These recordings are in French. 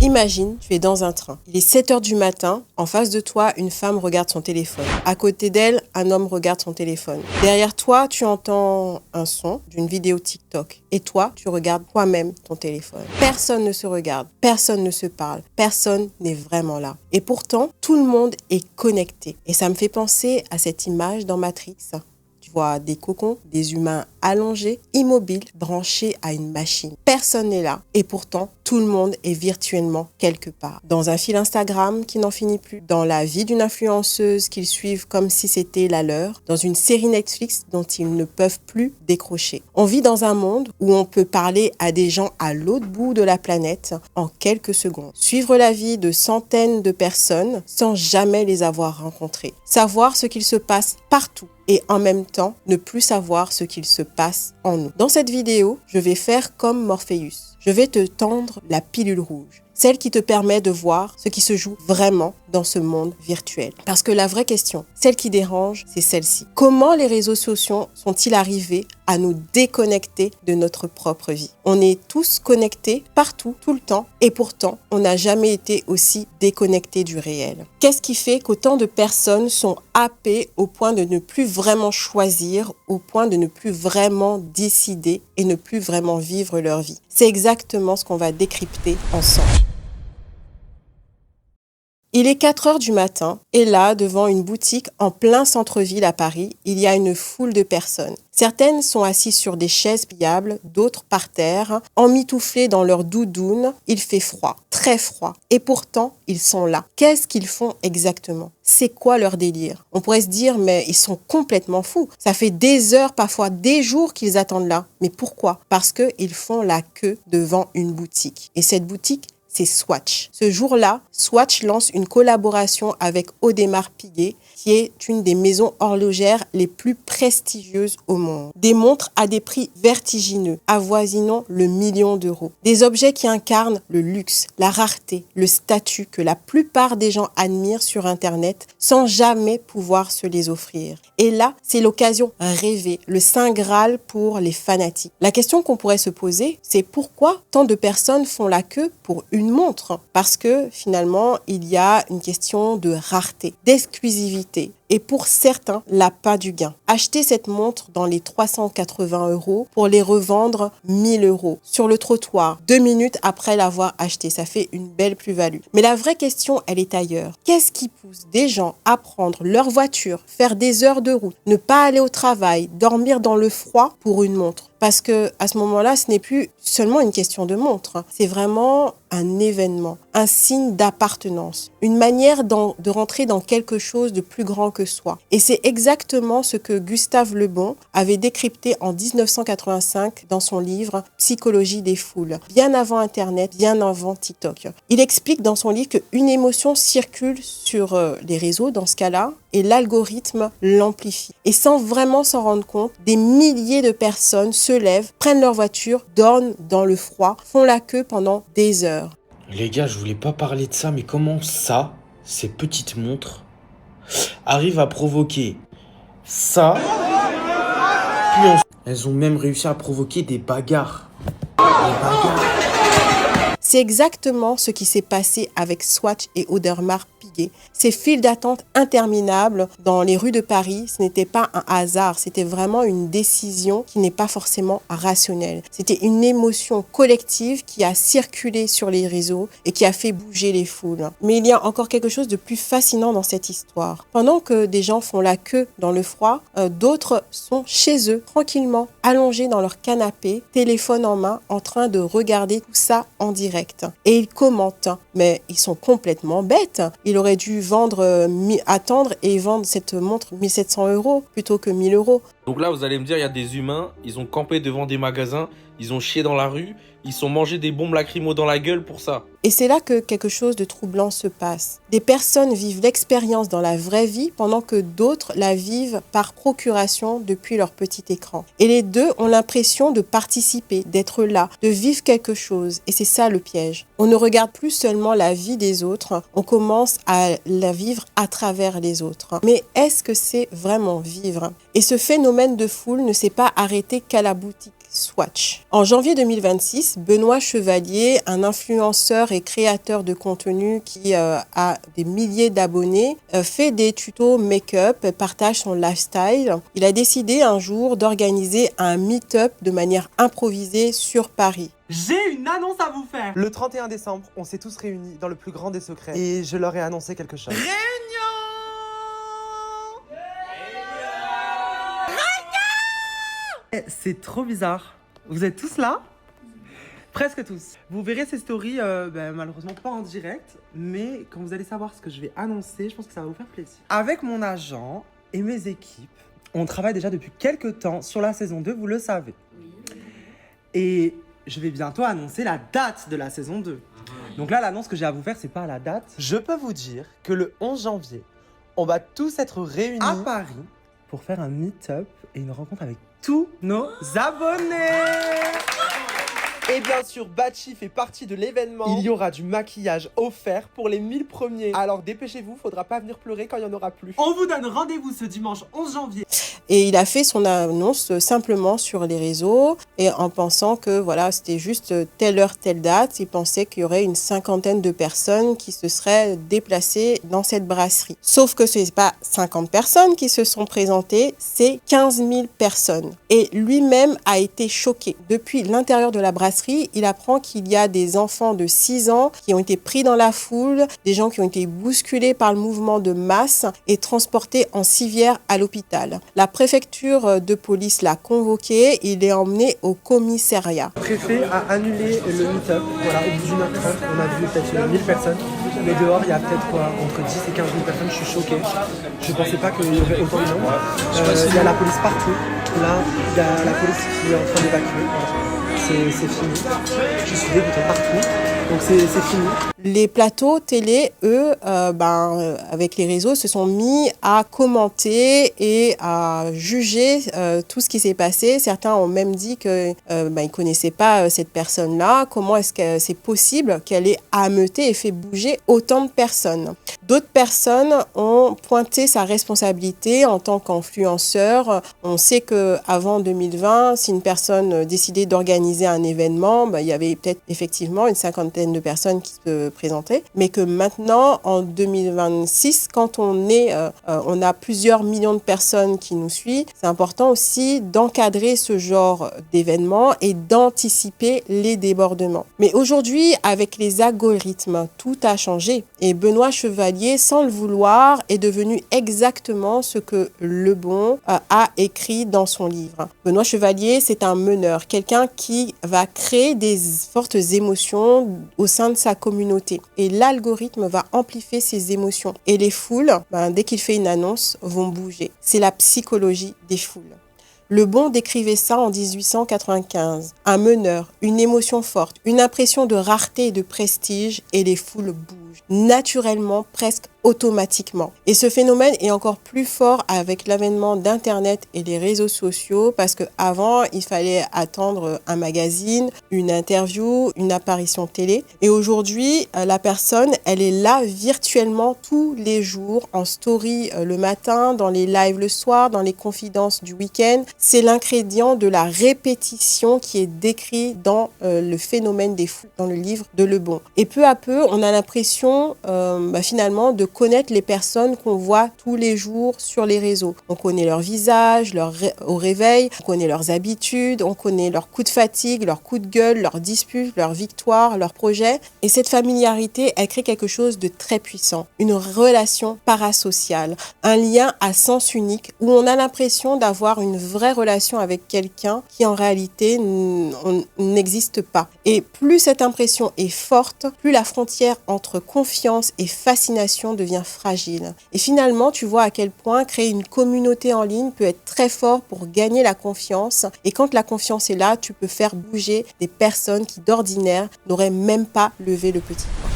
Imagine, tu es dans un train. Il est 7 heures du matin. En face de toi, une femme regarde son téléphone. À côté d'elle, un homme regarde son téléphone. Derrière toi, tu entends un son d'une vidéo TikTok. Et toi, tu regardes toi-même ton téléphone. Personne ne se regarde. Personne ne se parle. Personne n'est vraiment là. Et pourtant, tout le monde est connecté. Et ça me fait penser à cette image dans Matrix. Tu vois des cocons, des humains allongés, immobiles, branchés à une machine. Personne n'est là. Et pourtant, tout le monde est virtuellement quelque part. Dans un fil Instagram qui n'en finit plus, dans la vie d'une influenceuse qu'ils suivent comme si c'était la leur, dans une série Netflix dont ils ne peuvent plus décrocher. On vit dans un monde où on peut parler à des gens à l'autre bout de la planète en quelques secondes. Suivre la vie de centaines de personnes sans jamais les avoir rencontrées. Savoir ce qu'il se passe partout et en même temps ne plus savoir ce qu'il se passe en nous. Dans cette vidéo, je vais faire comme Morpheus. Je vais te tendre la pilule rouge, celle qui te permet de voir ce qui se joue vraiment dans ce monde virtuel. Parce que la vraie question, celle qui dérange, c'est celle-ci. Comment les réseaux sociaux sont-ils arrivés à nous déconnecter de notre propre vie? On est tous connectés partout, tout le temps, et pourtant, on n'a jamais été aussi déconnectés du réel. Qu'est-ce qui fait qu'autant de personnes sont happées au point de ne plus vraiment choisir, au point de ne plus vraiment décider et ne plus vraiment vivre leur vie? C'est exactement ce qu'on va décrypter ensemble. Il est 4 heures du matin et là, devant une boutique en plein centre-ville à Paris, il y a une foule de personnes. Certaines sont assises sur des chaises pliables, d'autres par terre, emmitouflées dans leur doudoune. Il fait froid, très froid. Et pourtant, ils sont là. Qu'est-ce qu'ils font exactement? C'est quoi leur délire? On pourrait se dire, mais ils sont complètement fous. Ça fait des heures, parfois des jours qu'ils attendent là. Mais pourquoi? Parce qu'ils font la queue devant une boutique. Et cette boutique, c'est Swatch. Ce jour-là, Swatch lance une collaboration avec Audemars Piguet, qui est une des maisons horlogères les plus prestigieuses au monde. Des montres à des prix vertigineux, avoisinant le million d'euros. Des objets qui incarnent le luxe, la rareté, le statut que la plupart des gens admirent sur Internet sans jamais pouvoir se les offrir. Et là, c'est l'occasion rêvée, le saint Graal pour les fanatiques. La question qu'on pourrait se poser, c'est pourquoi tant de personnes font la queue pour une montre? Parce que finalement, il y a une question de rareté, d'exclusivité. Et pour certains, l'appât du gain. Acheter cette montre dans les 380 € pour les revendre 1000 € sur le trottoir 2 minutes après l'avoir acheté. Ça fait une belle plus-value. Mais la vraie question, elle est ailleurs. Qu'est-ce qui pousse des gens à prendre leur voiture, faire des heures de route, ne pas aller au travail, dormir dans le froid pour une montre? Parce que à ce moment-là, ce n'est plus seulement une question de montre. C'est vraiment un événement, un signe d'appartenance, une manière de rentrer dans quelque chose de plus grand que soi. Et c'est exactement ce que Gustave Le Bon avait décrypté en 1985 dans son livre Psychologie des foules, bien avant Internet, bien avant TikTok. Il explique dans son livre qu'une émotion circule sur les réseaux, dans ce cas-là, et l'algorithme l'amplifie. Et sans vraiment s'en rendre compte, des milliers de personnes se lèvent, prennent leur voiture, dorment dans le froid, font la queue pendant des heures. Les gars, je voulais pas parler de ça, mais comment ça, ces petites montres, arrivent à provoquer ça, puis elles ont même réussi à provoquer des bagarres. C'est exactement ce qui s'est passé avec Swatch et Audemars Piguet. Ces files d'attente interminables dans les rues de Paris, ce n'était pas un hasard, c'était vraiment une décision qui n'est pas forcément rationnelle. C'était une émotion collective qui a circulé sur les réseaux et qui a fait bouger les foules. Mais il y a encore quelque chose de plus fascinant dans cette histoire. Pendant que des gens font la queue dans le froid, d'autres sont chez eux, tranquillement, allongés dans leur canapé, téléphone en main, en train de regarder tout ça en direct. Et ils commentent, mais ils sont complètement bêtes. Il aurait dû attendre et vendre cette montre 1700 € plutôt que 1000 €. Donc là, vous allez me dire, il y a des humains, ils ont campé devant des magasins, ils ont chié dans la rue, ils sont mangés des bombes lacrymo dans la gueule pour ça. Et c'est là que quelque chose de troublant se passe. Des personnes vivent l'expérience dans la vraie vie pendant que d'autres la vivent par procuration depuis leur petit écran. Et les deux ont l'impression de participer, d'être là, de vivre quelque chose. Et c'est ça le piège. On ne regarde plus seulement la vie des autres, on commence à la vivre à travers les autres. Mais est-ce que c'est vraiment vivre? Et ce phénomène de foule ne s'est pas arrêté qu'à la boutique. Swatch. En janvier 2026, Benoît Chevalier, un influenceur et créateur de contenu qui a des milliers d'abonnés, fait des tutos make-up, partage son lifestyle. Il a décidé un jour d'organiser un meet-up de manière improvisée sur Paris. J'ai une annonce à vous faire. Le 31 décembre, on s'est tous réunis dans le plus grand des secrets et je leur ai annoncé quelque chose. C'est trop bizarre. Vous êtes tous là? Presque tous. Vous verrez ces stories, malheureusement pas en direct, mais quand vous allez savoir ce que je vais annoncer, je pense que ça va vous faire plaisir. Avec mon agent et mes équipes, on travaille déjà depuis quelques temps sur la saison 2, vous le savez. Et je vais bientôt annoncer la date de la saison 2. Donc là, l'annonce que j'ai à vous faire, c'est pas la date. Je peux vous dire que le 11 janvier, on va tous être réunis À Paris pour faire un meet-up et une rencontre avec tous nos abonnés. Et bien sûr, Batchi fait partie de l'événement. Il y aura du maquillage offert pour les 1000 premiers. Alors dépêchez-vous, faudra pas venir pleurer quand il y en aura plus. On vous donne rendez-vous ce dimanche 11 janvier. Et il a fait son annonce simplement sur les réseaux et en pensant que voilà, c'était juste telle heure, telle date. Il pensait qu'il y aurait une 50aine de personnes qui se seraient déplacées dans cette brasserie. Sauf que ce n'est pas 50 personnes qui se sont présentées, c'est 15 000 personnes. Et lui-même a été choqué. Depuis l'intérieur de la brasserie, il apprend qu'il y a des enfants de 6 ans qui ont été pris dans la foule, des gens qui ont été bousculés par le mouvement de masse et transportés en civière à l'hôpital. La préfecture de police l'a convoqué, il est emmené au commissariat. Le préfet a annulé le meet-up. Voilà, au bout d'une heure 30, on a vu peut-être 1000 personnes. Mais dehors, il y a peut-être entre 10 et 15 000 personnes. Je suis choqué. Je ne pensais pas qu'il y aurait autant de monde. Il y a la police partout. Là, il y a la police qui est en train d'évacuer. Voilà. C'est fini. Je suis dégoûté partout. Donc c'est fini. Les plateaux télé, eux, avec les réseaux, se sont mis à commenter et à juger tout ce qui s'est passé. Certains ont même dit qu'ils ne connaissaient pas cette personne-là. Comment est-ce que c'est possible qu'elle ait ameuté et fait bouger autant de personnes? D'autres personnes ont pointé sa responsabilité en tant qu'influenceur. On sait qu'avant 2020, si une personne décidait d'organiser un événement, il y avait peut-être effectivement une 50aine de personnes qui se présentaient, mais que maintenant, en 2026, quand on a plusieurs millions de personnes qui nous suivent, c'est important aussi d'encadrer ce genre d'événements et d'anticiper les débordements. Mais aujourd'hui, avec les algorithmes, tout a changé et Benoît Chevalier, sans le vouloir, est devenu exactement ce que Lebon a écrit dans son livre. Benoît Chevalier, c'est un meneur, quelqu'un qui va créer des fortes émotions au sein de sa communauté. Et l'algorithme va amplifier ces émotions. Et les foules, dès qu'il fait une annonce, vont bouger. C'est la psychologie des foules. Lebon décrivait ça en 1895. Un meneur, une émotion forte, une impression de rareté et de prestige, et les foules bougent. Naturellement, presque automatiquement. Et ce phénomène est encore plus fort avec l'avènement d'Internet et les réseaux sociaux parce qu'avant, il fallait attendre un magazine, une interview, une apparition télé. Et aujourd'hui, la personne, elle est là virtuellement tous les jours, en story le matin, dans les lives le soir, dans les confidences du week-end. C'est l'ingrédient de la répétition qui est décrit dans le phénomène des fous, dans le livre de Lebon. Et peu à peu, on a l'impression finalement de connaître les personnes qu'on voit tous les jours sur les réseaux. On connaît leur visage, au réveil, on connaît leurs habitudes, on connaît leurs coups de fatigue, leurs coups de gueule, leurs disputes, leurs victoires, leurs projets. Et cette familiarité, elle crée quelque chose de très puissant. Une relation parasociale, un lien à sens unique où on a l'impression d'avoir une vraie relation avec quelqu'un qui en réalité n'existe pas. Et plus cette impression est forte, plus la frontière entre confiance et fascination devient fragile. Et finalement, tu vois à quel point créer une communauté en ligne peut être très fort pour gagner la confiance. Et quand la confiance est là, tu peux faire bouger des personnes qui d'ordinaire n'auraient même pas levé le petit doigt.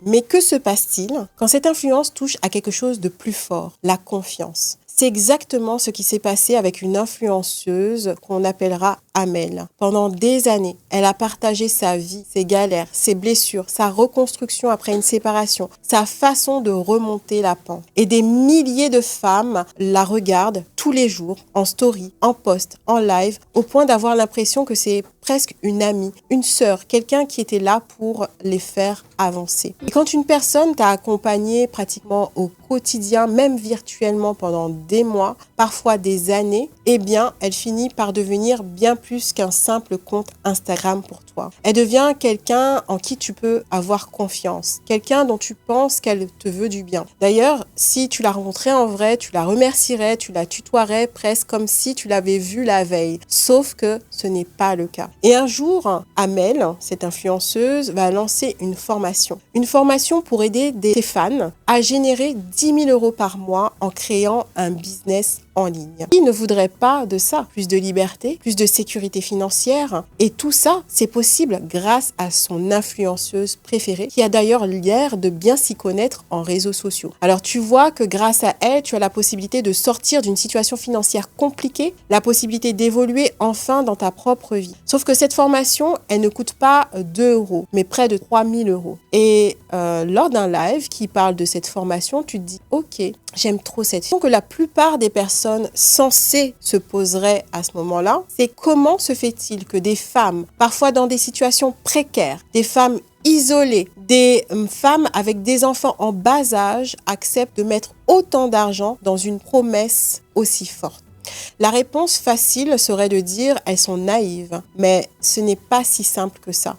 Mais que se passe-t-il quand cette influence touche à quelque chose de plus fort, la confiance? C'est exactement ce qui s'est passé avec une influenceuse qu'on appellera Amel. Pendant des années, elle a partagé sa vie, ses galères, ses blessures, sa reconstruction après une séparation, sa façon de remonter la pente. Et des milliers de femmes la regardent tous les jours, en story, en post, en live, au point d'avoir l'impression que c'est presque une amie, une sœur, quelqu'un qui était là pour les faire avancer. Et quand une personne t'a accompagné pratiquement au quotidien, même virtuellement pendant des mois, parfois des années, eh bien, elle finit par devenir bien plus qu'un simple compte Instagram pour toi. Elle devient quelqu'un en qui tu peux avoir confiance, quelqu'un dont tu penses qu'elle te veut du bien. D'ailleurs, si tu la rencontrais en vrai, tu la remercierais, tu la tutoierais presque comme si tu l'avais vue la veille. Sauf que ce n'est pas le cas. Et un jour, Amel, cette influenceuse, va lancer une formation pour aider ses fans à générer 10 000 € par mois en créant un business en ligne. Qui ne voudrait pas de ça? Plus de liberté, plus de sécurité financière. Et tout ça, c'est possible grâce à son influenceuse préférée, qui a d'ailleurs l'air de bien s'y connaître en réseaux sociaux. Alors tu vois que grâce à elle, tu as la possibilité de sortir d'une situation financière compliquée, la possibilité d'évoluer enfin dans ta propre vie. Sauf que cette formation, elle ne coûte pas 2 €, mais près de 3 000 €. Et lors d'un live qui parle de cette formation, tu te dis « Ok, j'aime trop cette fille ». Donc la plupart des personnes censées se poseraient à ce moment-là, c'est comment se fait-il que des femmes, parfois dans des situations précaires, des femmes isolées, des femmes avec des enfants en bas âge, acceptent de mettre autant d'argent dans une promesse aussi forte? La réponse facile serait de dire elles sont naïves, mais ce n'est pas si simple que ça.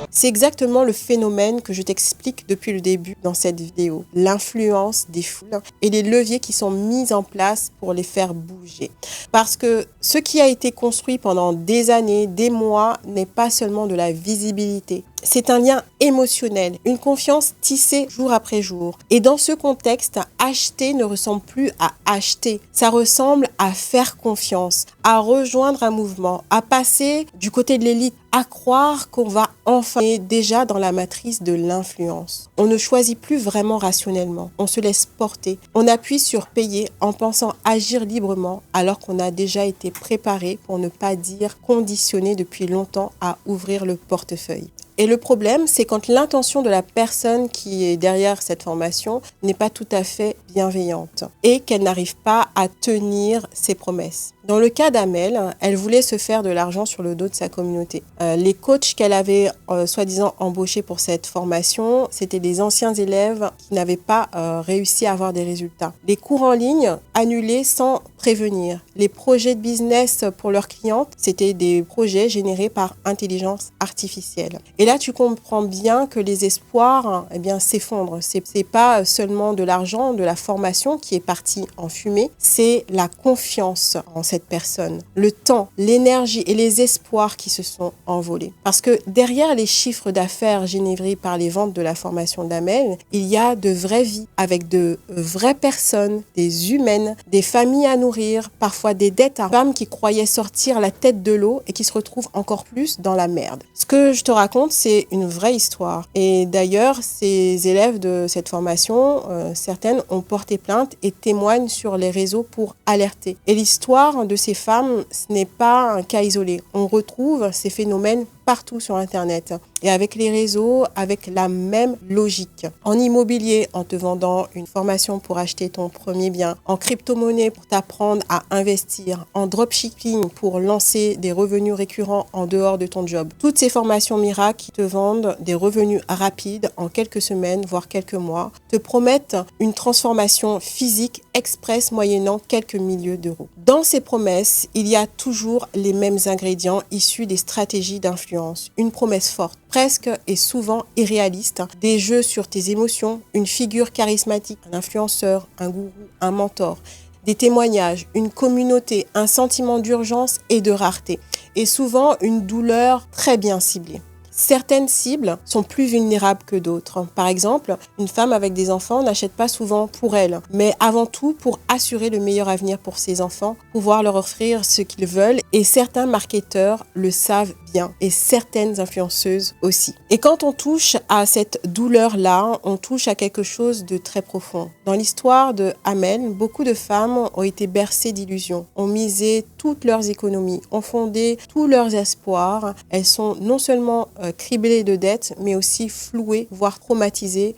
C'est exactement le phénomène que je t'explique depuis le début dans cette vidéo, l'influence des foules et les leviers qui sont mis en place pour les faire bouger. Parce que ce qui a été construit pendant des années, des mois, n'est pas seulement de la visibilité. C'est un lien émotionnel, une confiance tissée jour après jour. Et dans ce contexte, acheter ne ressemble plus à acheter. Ça ressemble à faire confiance, à rejoindre un mouvement, à passer du côté de l'élite, à croire qu'on va enfin être déjà dans la matrice de l'influence. On ne choisit plus vraiment rationnellement, on se laisse porter. On appuie sur payer en pensant agir librement alors qu'on a déjà été préparé, pour ne pas dire conditionné depuis longtemps à ouvrir le portefeuille. Et le problème, c'est quand l'intention de la personne qui est derrière cette formation n'est pas tout à fait bienveillante et qu'elle n'arrive pas à tenir ses promesses. Dans le cas d'Amel, elle voulait se faire de l'argent sur le dos de sa communauté. Les coachs qu'elle avait soi-disant embauchés pour cette formation, c'était des anciens élèves qui n'avaient pas réussi à avoir des résultats. Les cours en ligne annulés sans prévenir. Les projets de business pour leurs clientes, c'était des projets générés par intelligence artificielle. Et là, tu comprends bien que les espoirs, s'effondrent. C'est pas seulement de l'argent, de la formation qui est partie en fumée, c'est la confiance en cette personne, le temps, l'énergie et les espoirs qui se sont envolés. Parce que derrière les chiffres d'affaires générés par les ventes de la formation d'Amel, il y a de vraies vies avec de vraies personnes, des humaines, des familles à nourrir, parfois des dettes à femmes qui croyaient sortir la tête de l'eau et qui se retrouvent encore plus dans la merde. Ce que je te raconte, c'est une vraie histoire. Et d'ailleurs, ces élèves de cette formation, certaines ont porté plainte et témoignent sur les réseaux pour alerter. Et l'histoire de ces femmes, ce n'est pas un cas isolé. On retrouve ces phénomènes partout sur Internet et avec les réseaux, avec la même logique. En immobilier, en te vendant une formation pour acheter ton premier bien, en crypto-monnaie pour t'apprendre à investir, en dropshipping pour lancer des revenus récurrents en dehors de ton job. Toutes ces formations miracles qui te vendent des revenus rapides en quelques semaines, voire quelques mois, te promettent une transformation physique express moyennant quelques milliers d'euros. Dans ces promesses, il y a toujours les mêmes ingrédients issus des stratégies d'influence. Une promesse forte, presque et souvent irréaliste, des jeux sur tes émotions, une figure charismatique, un influenceur, un gourou, un mentor, des témoignages, une communauté, un sentiment d'urgence et de rareté, et souvent une douleur très bien ciblée. Certaines cibles sont plus vulnérables que d'autres. Par exemple, une femme avec des enfants n'achète pas souvent pour elle, mais avant tout pour assurer le meilleur avenir pour ses enfants, pouvoir leur offrir ce qu'ils veulent, et certains marketeurs le savent bien, et certaines influenceuses aussi. Et quand on touche à cette douleur-là, on touche à quelque chose de très profond. Dans l'histoire de Amel, beaucoup de femmes ont été bercées d'illusions, ont misé toutes leurs économies, ont fondé tous leurs espoirs. Elles sont non seulement criblées de dettes, mais aussi flouées, voire traumatisées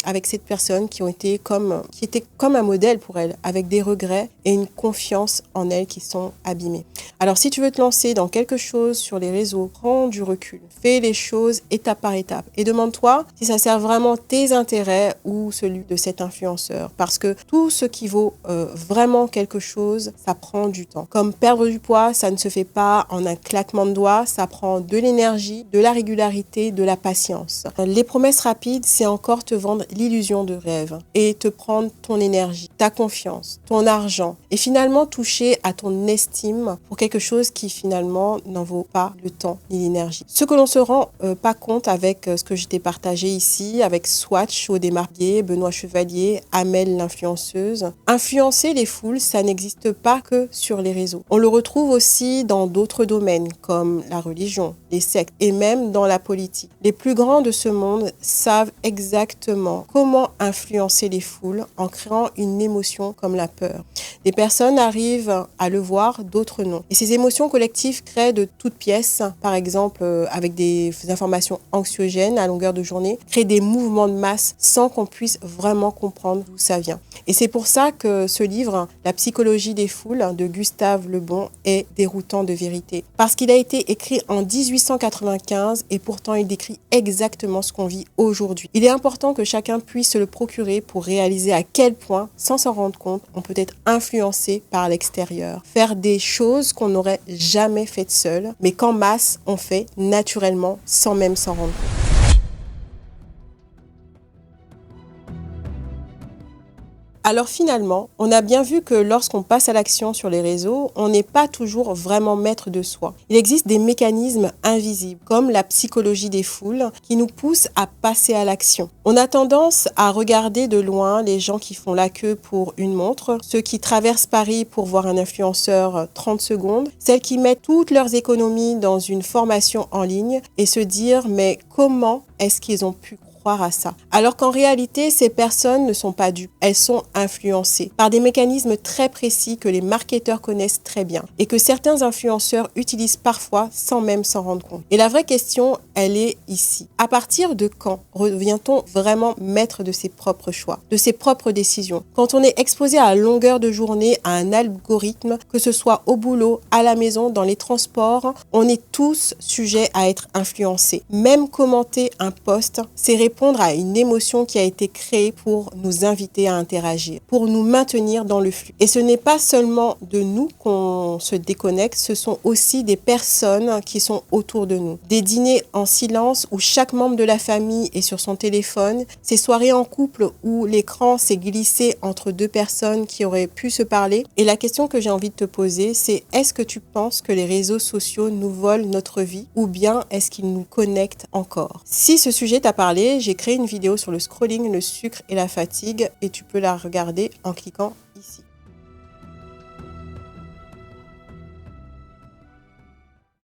avec cette personne qui était comme un modèle pour elles, avec des regrets et une confiance en elles qui sont abîmées. Alors si tu veux te lancer dans quelque chose sur les réseaux, prends du recul, fais les choses étape par étape et demande-toi si ça sert vraiment tes intérêts ou celui de cet influenceur. Parce que tout ce qui vaut vraiment quelque chose, ça prend du temps. Comme perdre du poids, ça ne se fait pas en un claquement de doigts, ça prend de l'énergie, de la régularité, de la patience. Les promesses rapides, c'est encore te vendre l'illusion de rêve et te prendre ton énergie, ta confiance, ton argent et finalement toucher à ton estime pour quelque chose qui finalement n'en vaut pas le temps ni l'énergie. Ce que l'on se rend pas compte avec ce que je t'ai partagé ici, avec Swatch, Aude Marguet, Benoît Chevalier, Amel l'influenceuse. Influencer les foules, ça n'existe pas que sur les réseaux. On le retrouve aussi dans d'autres domaines comme la religion, les sectes et même dans la politique. Les plus grands de ce monde savent exactement comment influencer les foules en créant une émotion comme la peur. Des personnes arrivent à le voir, d'autres non. Et ces émotions collectives créent de toutes pièces, par exemple avec des informations anxiogènes à longueur de journée, créent des mouvements de masse sans qu'on puisse vraiment comprendre d'où ça vient. Et c'est pour ça que ce livre, La psychologie des foules, de Gustave Le Bon, est déroutant de vérité. Parce qu'il a été écrit en 1895 et pourtant il décrit exactement ce qu'on vit aujourd'hui. Il est important que chacun puisse se le procurer pour réaliser à quel point, sans s'en rendre compte, on peut être influencé par l'extérieur. Faire des choses qu'on n'aurait jamais faites seul, mais qu'en masse, on fait naturellement sans même s'en rendre compte. Alors finalement, on a bien vu que lorsqu'on passe à l'action sur les réseaux, on n'est pas toujours vraiment maître de soi. Il existe des mécanismes invisibles, comme la psychologie des foules, qui nous poussent à passer à l'action. On a tendance à regarder de loin les gens qui font la queue pour une montre, ceux qui traversent Paris pour voir un influenceur 30 secondes, celles qui mettent toutes leurs économies dans une formation en ligne et se dire « mais comment est-ce qu'ils ont pu croire à ça ?» Alors qu'en réalité, ces personnes ne sont pas dupes. Elles sont influencées par des mécanismes très précis que les marketeurs connaissent très bien et que certains influenceurs utilisent parfois sans même s'en rendre compte. Et la vraie question, elle est ici. À partir de quand revient-on vraiment maître de ses propres choix, de ses propres décisions? Quand on est exposé à longueur de journée à un algorithme, que ce soit au boulot, à la maison, dans les transports, on est tous sujets à être influencés. Même commenter un post, c'est répondre à une émotion qui a été créée pour nous inviter à interagir, pour nous maintenir dans le flux. Et ce n'est pas seulement de nous qu'on se déconnecte, ce sont aussi des personnes qui sont autour de nous. Des dîners en silence où chaque membre de la famille est sur son téléphone, ces soirées en couple où l'écran s'est glissé entre deux personnes qui auraient pu se parler. Et la question que j'ai envie de te poser, c'est est-ce que tu penses que les réseaux sociaux nous volent notre vie ou bien est-ce qu'ils nous connectent encore? Si ce sujet t'a parlé, j'ai créé une vidéo sur le scrolling, le sucre et la fatigue et tu peux la regarder en cliquant